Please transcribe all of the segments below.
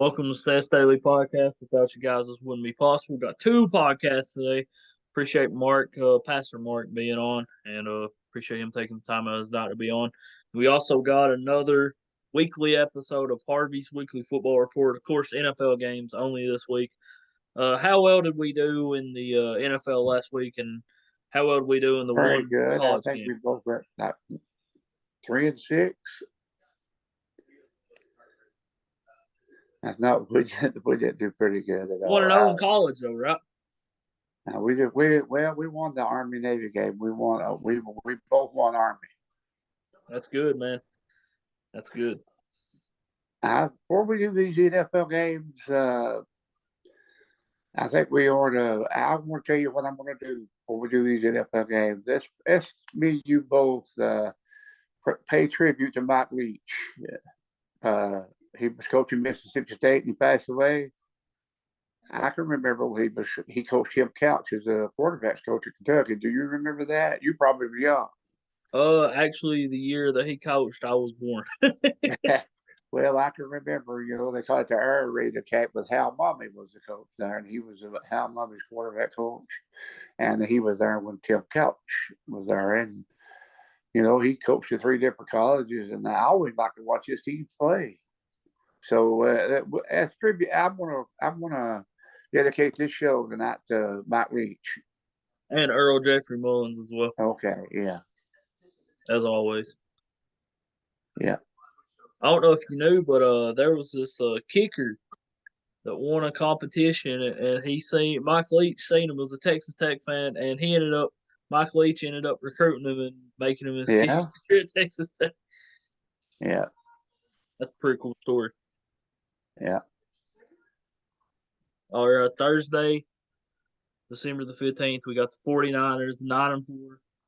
Welcome to Stats Daily Podcast. Without you guys, this wouldn't be possible. We've got two podcasts today. Appreciate Mark, Pastor Mark, being on, and appreciate him taking the time out of his night to be on. We also got another weekly episode of Harvey's Weekly Football Report. Of course, NFL games only this week. How well did we do in the NFL last week, and how well did we do in the Very one good. I college think game? we both went like 3-6. That's not we didn't do pretty good at all. 1-0 in college, though, right? We won the Army Navy game. We won. We both won Army. That's good, man. That's good. Before we do these NFL games, I think we ought to. I want to tell you what I'm going to do before we do these NFL games. Let's me and you both pay tribute to Mike Leach. He was coaching Mississippi State and he passed away. I can remember he coached Tim Couch as a quarterbacks coach at Kentucky. Do you remember that? You probably were young. Actually, the year that he coached, I was born. Well, I can remember, they call it the air raid attack with Hal Mummy was the coach there, and he was Hal Mummy's quarterback coach, and he was there when Tim Couch was there, and he coached at 3 different colleges, and I always like to watch his teams play. So as tribute, I'm gonna dedicate this show tonight to Mike Leach and Earl Jeffrey Mullins as well. Okay, yeah, as always. Yeah. I don't know if you knew, but there was this kicker that won a competition, and Mike Leach seen him as a Texas Tech fan, and Mike Leach ended up recruiting him and making him his kicker at Texas Tech. Yeah, that's a pretty cool story. Yeah. All right, Thursday, December the 15th, we got the 49ers 9-4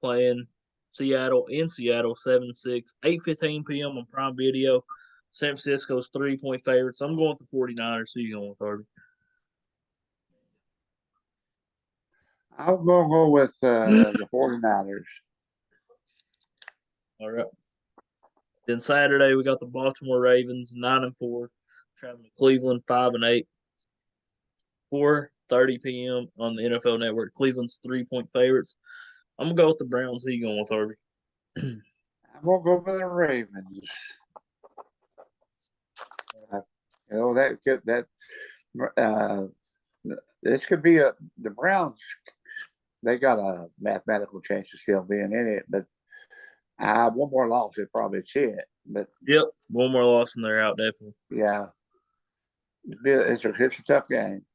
playing Seattle 7-6, 8:15 p.m. on Prime Video. San Francisco's 3-point favorites. I'm going with the 49ers. Who you going with, Harvey? I'm going to go with the 49ers. All right. Then Saturday, we got the Baltimore Ravens 9-4, traveling to Cleveland 5-8. 4:30 p.m. on the NFL Network. Cleveland's 3-point favorites. I'm gonna go with the Browns. Who you going with, Harvey? I'm gonna go with the Ravens. This could be the Browns. They got a mathematical chance of still being in it, but one more loss is probably it. But yep, one more loss and they're out definitely. Yeah, it's a tough game.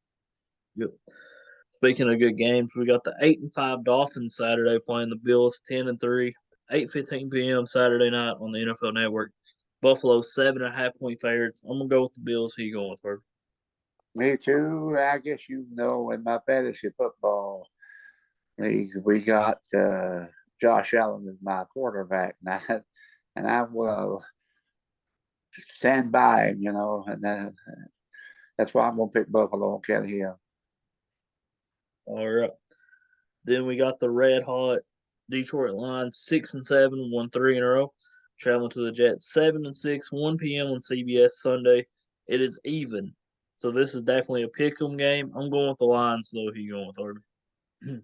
Yep. Speaking of good games, we got the 8-5 Dolphins Saturday playing the Bills 10-3, 8:15 p.m. Saturday night on the NFL Network. Buffalo 7.5-point favorites. I'm gonna go with the Bills. Who you going with, Harvey? Me too. I guess in my fantasy football league, we got Josh Allen as my quarterback now, and I will stand by him. And that's why I'm gonna pick Buffalo and get him. All right. Then we got the red hot Detroit Lions 6-7, won 3 in a row. Traveling to the Jets 7-6, 1 p.m. on CBS Sunday. It is even. So this is definitely a pick'em game. I'm going with the Lions though. Who you going with, Harvey?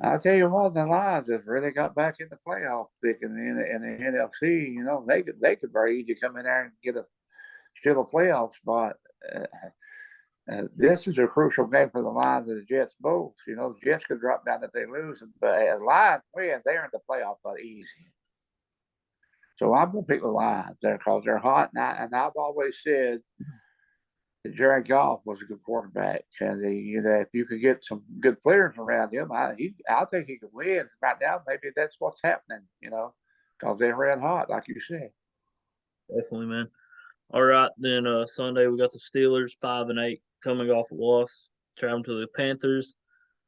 I'll tell you what, the Lions have really got back in the playoff picking in the NFC. They could very easily come in there and get still a playoff spot. This is a crucial game for the Lions and the Jets both. The Jets could drop down if they lose, but as Lions win, they're in the playoff but easy. So I'm going to pick the Lions there because they're hot, and I've always said that Jared Goff was a good quarterback, and if you could get some good players around him, I think he could win. Right now, maybe that's what's happening, because they're red hot, like you said. Definitely, man. All right, then Sunday we got the Steelers 5-8 coming off a loss, traveling to the Panthers,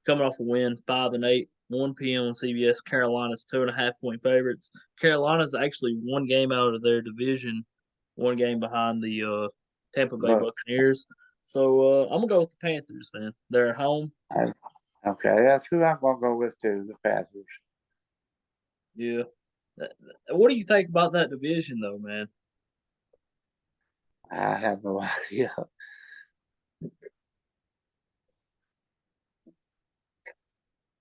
coming off a win 5-8, 1 p.m. on CBS. Carolina's 2.5-point favorites. Carolina's actually one game out of their division, one game behind the Tampa Bay Buccaneers. So I'm gonna go with the Panthers. Then they're at home. Okay, that's who I'm gonna go with too. The Panthers. Yeah. What do you think about that division, though, man? I have no idea. It's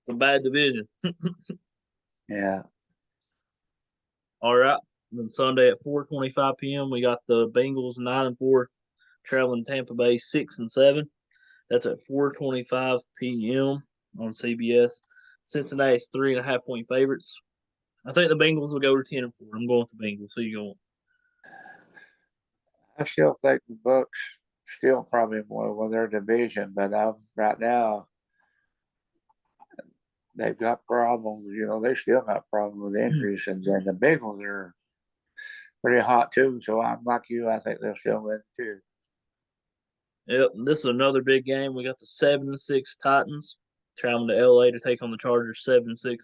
a bad division. Yeah. All right. Then Sunday at 4:25 p.m. we got the Bengals 9-4 traveling Tampa Bay 6-7. That's at 4:25 p.m. on CBS. Cincinnati's 3.5 point favorites. I think the Bengals will go to 10-4. I'm going with the Bengals. Who you going? I still think the Bucks still probably win their division, but right now they've got problems. They still got problems with injuries, and then the Bengals are pretty hot too. So I'm like you. I think they'll still win too. Yep, this is another big game. We got the 7-6 Titans traveling to LA to take on the Chargers 7-6.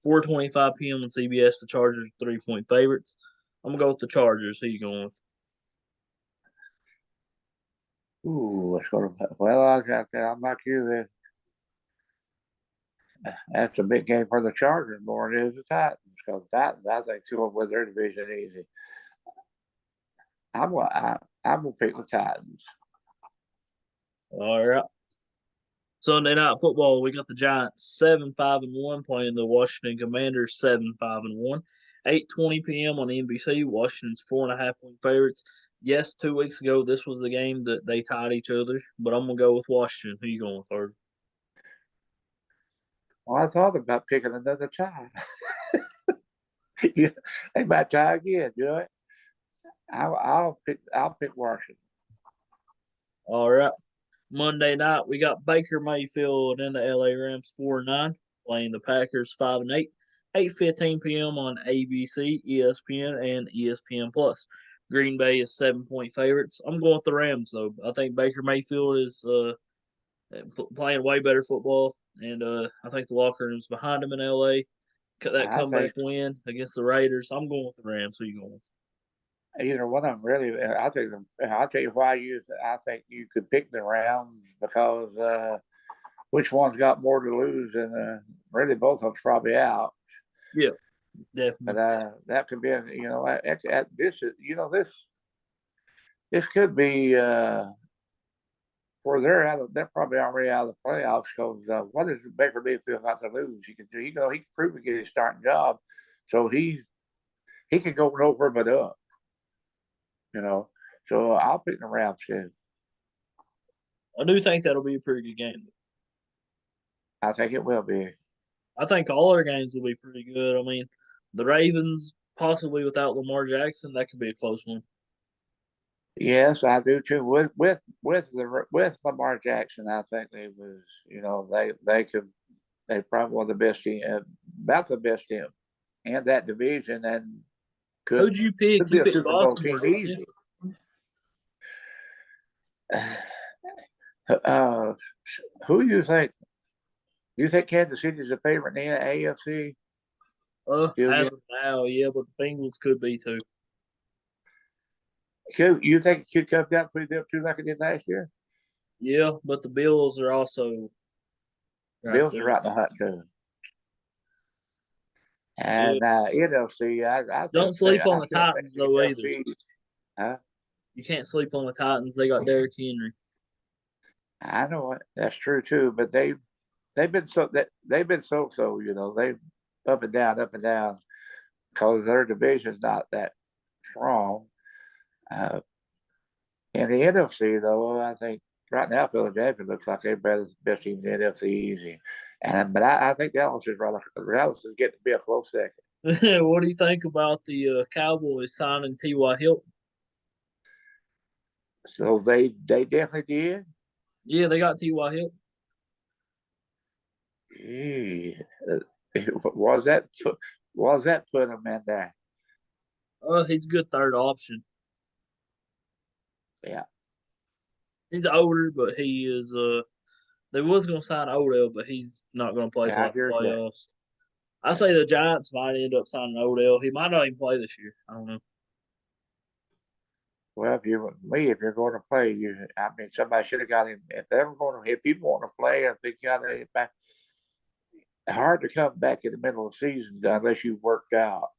4:25 p.m. on CBS. The Chargers 3 point favorites. I'm gonna go with the Chargers. Who you going with? Ooh, it's gonna. Well, I'm like you. That's a big game for the Chargers more than it is the Titans. Because the Titans, I think, still win their division easy. I'm gonna pick the Titans. All right. Sunday night football, we got the Giants 7-5-1 playing the Washington Commanders 7-5-1. 8:20 p.m. on NBC. Washington's 4.5 point favorites. Yes, 2 weeks ago this was the game that they tied each other, but I'm gonna go with Washington. Who you going with, Harvey? Well, I thought about picking another tie. Yeah, they might tie again, do it. I'll pick Washington. All right. Monday night, we got Baker Mayfield and the LA Rams 4-9 playing the Packers 5-8. 8:15 p.m. on ABC, ESPN, and ESPN Plus. Green Bay is 7 point favorites. I'm going with the Rams though. I think Baker Mayfield is playing way better football, and I think the locker room's behind him in LA. That I comeback think win against the Raiders. I'm going with the Rams. Who you going with? either one of them really. I think I'll tell you why I think you could pick the Rams because which one's got more to lose, and really both of them's probably out. Yeah, But definitely. that could be, this is, this could be where they're probably already out of the playoffs because what does Baker Mayfield got to lose? He can do, he can prove to get his starting job, so he can go nowhere but up, you know. So I'll pick the Rams too. I do think that'll be a pretty good game. I think it will be. I think all our games will be pretty good. I mean, the Ravens possibly without Lamar Jackson, that could be a close one. Yes, I do too. With Lamar Jackson, I think they probably one of the best team, about the best team in that division, and could Who'd you pick? could be You a picked Super Bowl Baltimore, team didn't you? easy. Uh, who do you think? Do you think Kansas City is a favorite in the AFC? Still As yet? of now, yeah, but the Bengals could be too. You think it could come down to them two like it did last year? Yeah, but the Bills are also right Bills are there. right behind too. Yeah. And NFC, I Don't still think sleep on the Titans the though either. NFC. Huh? You can't sleep on the Titans. They got Derrick Henry. I know it. That's true too. But they've been so. They up and down because their division's not that strong. Uh, in the NFC though, I think right now Philadelphia looks like they're better best team in the NFC easy. But I think Dallas is getting to be a close second. What do you think about the Cowboys signing T.Y. Hilton? So they definitely did. Yeah, they got T.Y. Hilton. Gee, was that was that put them in there? He's a good third option. Yeah, He's older, but he is. They was gonna sign Odell, but he's not gonna play yeah, till I after hear that. playoffs. I say the Giants might end up signing Odell. He might not even play this year. I don't know. Well, if you're going to play, I mean, somebody should have got him. If people want to play, if they got it back, hard to come back in the middle of the season unless you worked out.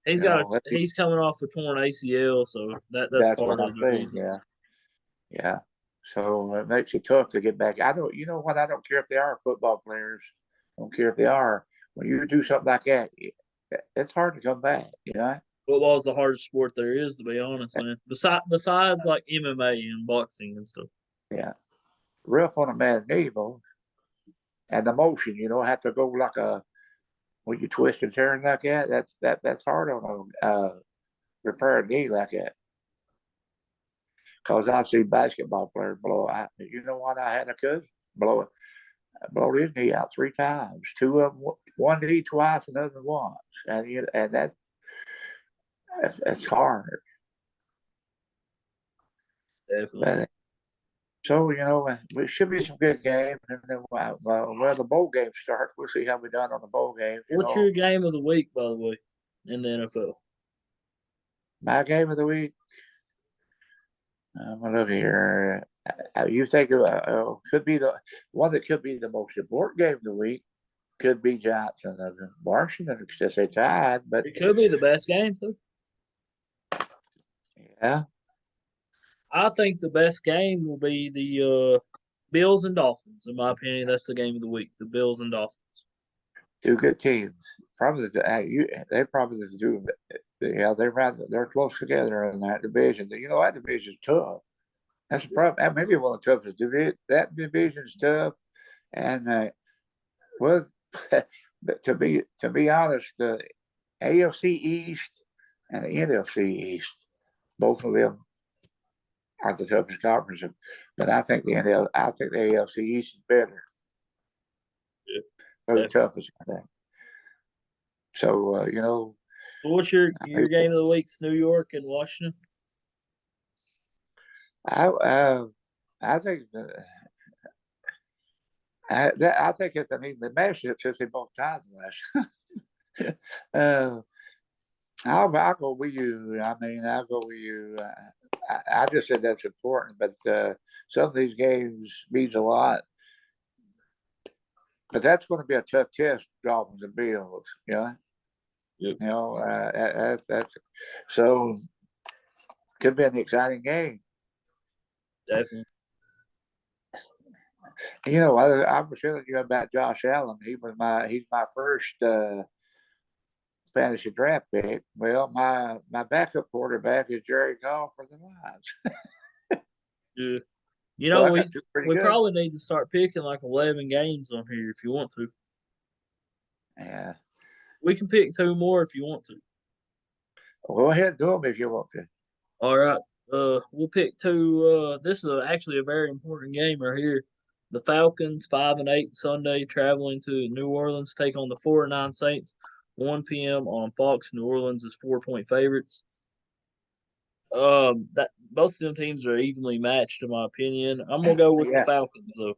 He's You got a, know, he's coming off a torn ACL, so that's that's part what of I'm the saying. reason. Yeah, yeah. So it makes it tough to get back. I don't. You know what? I don't care if they are football players. I don't care if they are. When you do something like that, it's hard to come back. You know. Football is the hardest sport there is, to be honest, man. Besides like MMA and boxing and stuff. Yeah. Rough on a man's knee, boy. And the motion, have to go like a when you twist and turn like that. That's hard on a repaired knee like that. Because I've seen basketball players blow out. You know what? I had a cousin blow his knee out 3 times. Two of them, one knee twice, another once, and that's hard. Definitely. But so it should be some good games, and then well, the bowl game starts. We'll see how we done on the bowl games. What's your game of the week, by the way, in the NFL? My game of the week. I'm gonna look here. You think could be the one that could be the most important game of the week? Could be Johnson and Washington because they tied, but It could be the best game too. yeah, I think the best game will be the Bills and Dolphins. In my opinion, that's the game of the week. The Bills and Dolphins. two good teams. Probably they probably do. Yeah, they're close together in that division. That division's tough. That's the problem. That may be one of the toughest division. That division's tough, and well, to be honest, the AFC East and the NFC East, both of them are the toughest conference. But I think the AFC East is better. Yeah, They're the definitely. toughest, I think. So So what's your game of the week's New York and Washington? I I think I think it's an even matchup since they both tied last. uh, I'll go with you. I mean, I'll go with you. I just said that's important, but some of these games means a lot. But that's going to be a tough test, Dolphins and Bills. Yep. That's so could be an exciting game. Definitely. I was telling you about Josh Allen. He's my first fantasy draft pick. Well, my backup quarterback is Jerry Goff for the Lions. Yeah. So I We got two pretty we good ones. probably need to start picking like 11 games on here if you want to. Yeah. We can pick two more if you want to. Go ahead and do them if you want to. All right. We'll pick two. This is actually a very important game right here. The Falcons 5-8 Sunday traveling to New Orleans take on the 4-9 Saints. 1 p.m. on Fox. New Orleans is 4-point favorites. That both of them teams are evenly matched in my opinion. I'm gonna go with the Yeah, Falcons though.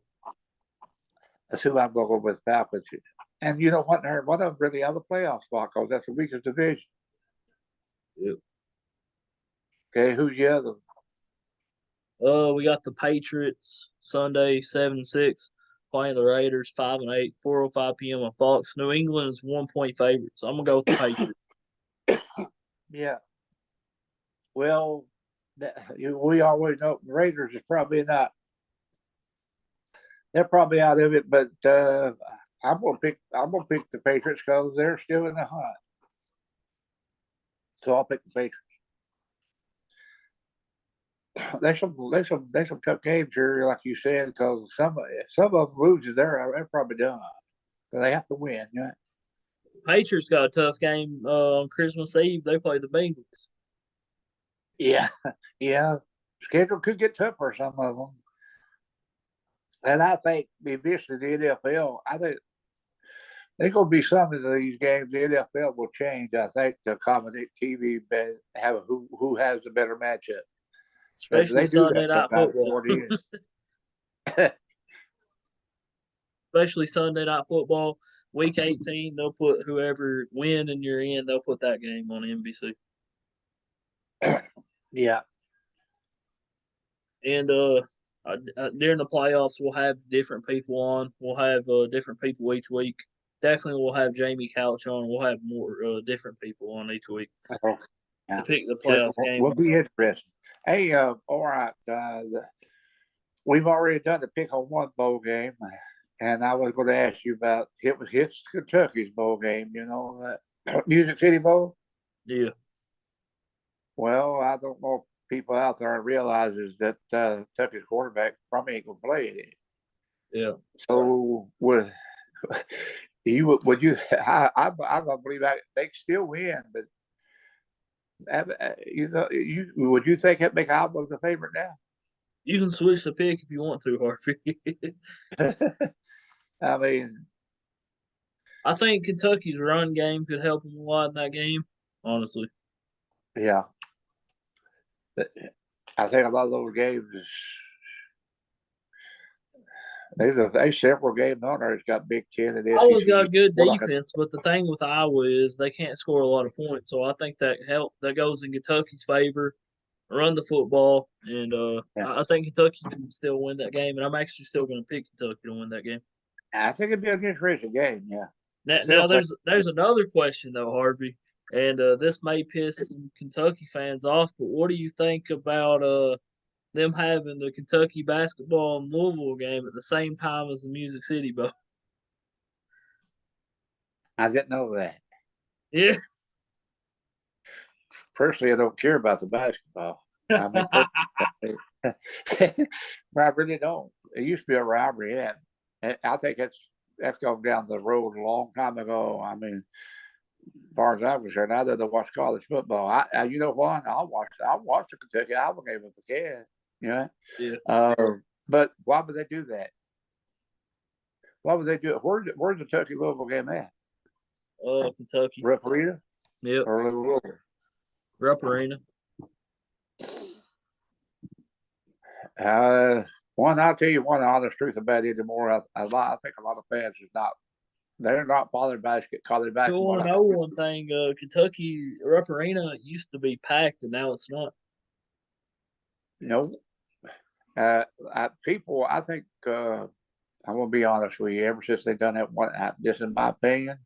that's who I'm going with, Falcons. And you know what? One of them really out of the playoff spot because that's the weakest division. Yep. Okay, who's the other? We got the Patriots Sunday 7-6 playing the Raiders 5-8, 4:05 p.m. on Fox. New England is 1-point favorites. So I'm gonna go with the Patriots. Yeah. Well, we always know the Raiders is probably not. They're probably out of it, but I'm gonna pick the Patriots because they're still in the hunt. So I'll pick the Patriots. There's some tough games here, like you said, because some of them loses, they're probably done. So they have to win. Yeah. Patriots got a tough game on Christmas Eve. They play the Bengals. Yeah, yeah. Schedule could get tougher, some of them. And I think, eventually, the NFL, I think there's going to be some of these games the NFL will change, I think, to accommodate TV, but have who has the better matchup. Because Especially they do Sunday that night sometimes football. toward the end. Especially Sunday night football. Week 18, they'll put whoever win and you're in, they'll put that game on NBC. Yeah. And during the playoffs, we'll have different people on. We'll have different people each week. definitely we'll have Jamie Couch on. We'll have more different people on each week Oh, to yeah. pick the playoff game. Will be interesting. Hey, all right. We've already done the pick on one bowl game, and I was going to ask you about it's Kentucky's bowl game. Music City Bowl. Yeah, Well, I don't know if people out there realizes that Kentucky's quarterback probably ain't going to play it. yeah. So would you? I don't believe they still win, but would you think that make Alabama the favorite now? You can switch the pick if you want to, Harvey. I mean, I think Kentucky's run game could help them a lot in that game. Honestly, yeah, I think a lot of those games. There's several games on there. It's got Big Ten and Iowa's SEC. got good Well, like a, defense, but the thing with Iowa is they can't score a lot of points. So I think that goes in Kentucky's favor. Run the football, and yeah, I think Kentucky can still win that game. And I'm actually still going to pick Kentucky to win that game. I think it'd be a good racing game. Yeah, Now, I still now think. there's another question though, Harvey, and this may piss some Kentucky fans off, but what do you think about them having the Kentucky basketball and Louisville game at the same time as the Music City Bowl? I didn't know that. Yeah. Personally, I don't care about the basketball. I mean, I really don't. It used to be a rivalry, and I think that's gone down the road a long time ago. I mean, as far as I'm concerned, I don't watch college football. You know what? I'll watch the Kentucky Iowa game if I can. You know, Yeah. but why would they do that? Why would they do it? Where's the Kentucky Louisville game at? Kentucky. Rupp Arena Yep. or Louisville? Rupp Arena. I'll tell you one honest truth about it. I think a lot of fans is not. They're not following college You basketball. want to know one thing? Kentucky Rupp Arena used to be packed, and now it's not. No, people. I think I'm gonna be honest with you. Ever since they've done that one, this is my opinion.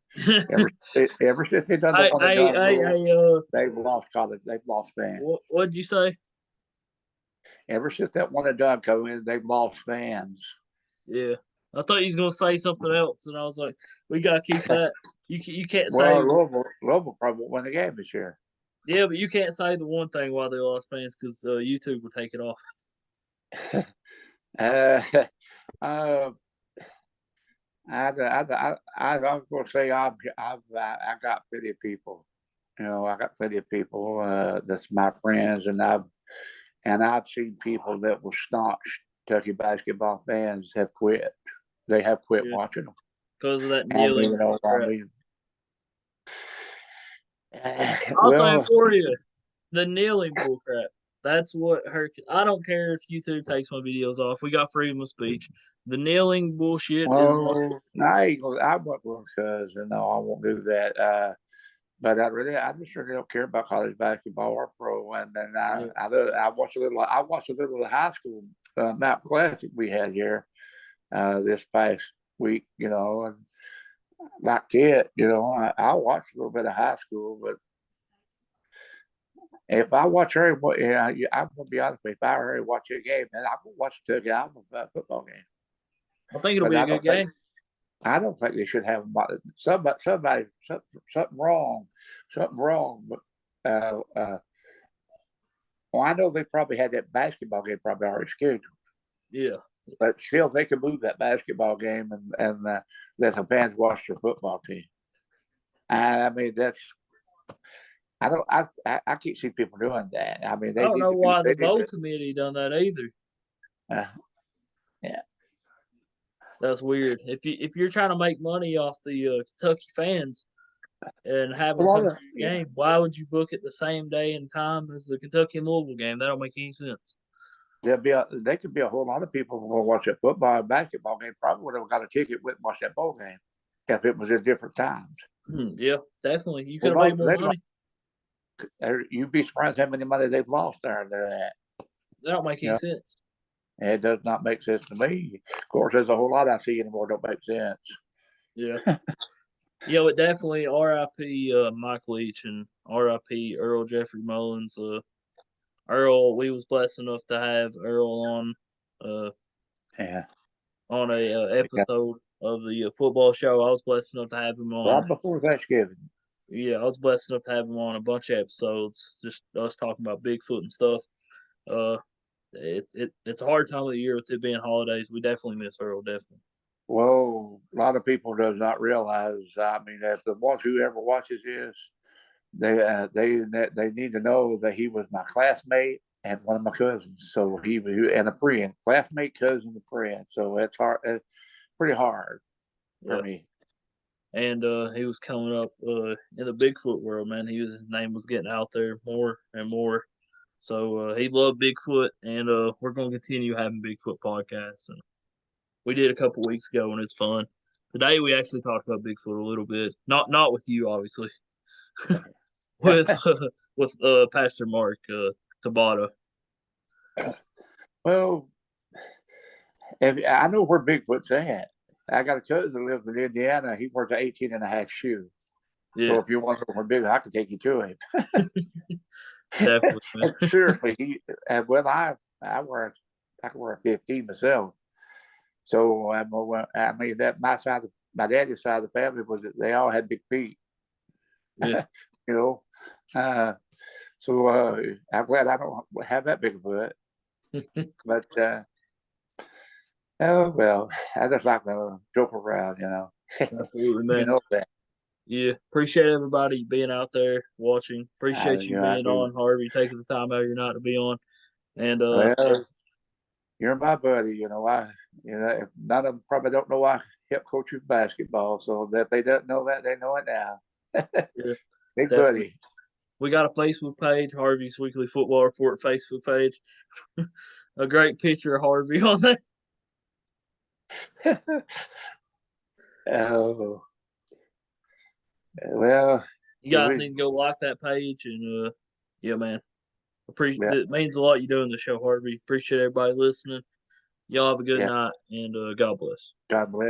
Ever since they've done the one and done rule, they've lost college. They've lost fans. What'd you say? Ever since that one and done come in, they've lost fans. Yeah, I thought you was gonna say something else, and I was like, we gotta keep that. You can't say. Well, Louisville probably won't win the game this year. Yeah, but you can't say the one thing why they lost fans because YouTube will take it off. I'm going to say I got plenty of people. I got plenty of people that's my friends, and I've seen people that were staunch Kentucky basketball fans have quit. They have quit watching them because of that kneeling. I'll say it for you. The kneeling bullcrap. That's what hurt. I don't care if YouTube takes my videos off. We got freedom of speech. The kneeling bullshit is. I won't go because no, I won't do that. But I just really don't care about college basketball or pro. And then I watched a little of the high school Mount Classic we had here this past week. And like it, I watched a little bit of high school, but if I watch her, I'm gonna be honest with you. If I already watch a game, then I'm gonna watch the football game. I think it'll be a good game. I don't think they should have something wrong. Something wrong. But well, I know they probably had that basketball game probably already scheduled. Yeah. But still, they could move that basketball game and let the fans watch their football team. I mean, that's. I can't see people doing that. I mean, I don't know why the bowl committee done that either. Yeah, that's weird. If you're trying to make money off the Kentucky fans and have them come to your game, why would you book it the same day and time as the Kentucky and Louisville game? That don't make any sense. They could be a whole lot of people who will watch a football and basketball game. Probably would have got a ticket with watch that bowl game if it was at different times. Yeah, definitely. You could have made more money. You'd be surprised how many money they've lost there. That don't make any sense. It does not make sense to me. Of course, there's a whole lot I see anymore don't make sense. Yeah. It definitely R.I.P. Mike Leach and R.I.P. Earl Jeffrey Mullins. Earl, we was blessed enough to have Earl uh, Yeah, on a we got episode of the football show. I was blessed enough to have him on. right before Thanksgiving. Yeah, I was blessed enough to have him on a bunch of episodes, just us talking about Bigfoot and stuff. Uh, it's a hard time of the year with it being holidays. We definitely miss Earl, definitely. Well, a lot of people does not realize. I mean, if the ones who ever watches this, they need to know that he was my classmate and one of my cousins. So he was and a friend, classmate, cousin, and friend. So it's hard. It's pretty hard for Yeah, me. and he was coming up in the Bigfoot world, man. His name was getting out there more and more. So he loved Bigfoot, and we're gonna continue having Bigfoot podcasts. And we did a couple weeks ago, and it's fun. Today we actually talked about Bigfoot a little bit, not with you, obviously, with Pastor Mark Tabata. Well, if I know where Bigfoot's at. I got a cousin that lives in Indiana. He works at 18 and a half shoe. Yeah, So if you want to know where Bigfoot, I can take you to him. definitely, man. And seriously, well, I wear I can wear a 15 myself. So I mean that my daddy's side of the family was that they all had big feet. Yeah, You know, uh, so I'm glad I don't have that big of a foot. But oh well, I just like to joke around. absolutely, You man. know that. Yeah, appreciate everybody being out there watching. Appreciate you I being do. on, Harvey, taking the time out of your night to be on. And yeah, Well, you're my buddy. If none of them probably don't know I help coach you basketball. So if they don't know that, they know it now. yeah, Big definitely. buddy. We got a Facebook page, Harvey's Weekly Football Report Facebook page. A great picture of Harvey on there. Oh well, You we, guys we need to go like that page, and yeah, man. yeah, It means a lot you doing the show, Harvey. Appreciate everybody listening. Y'all have a good yeah. night, and God bless. God bless.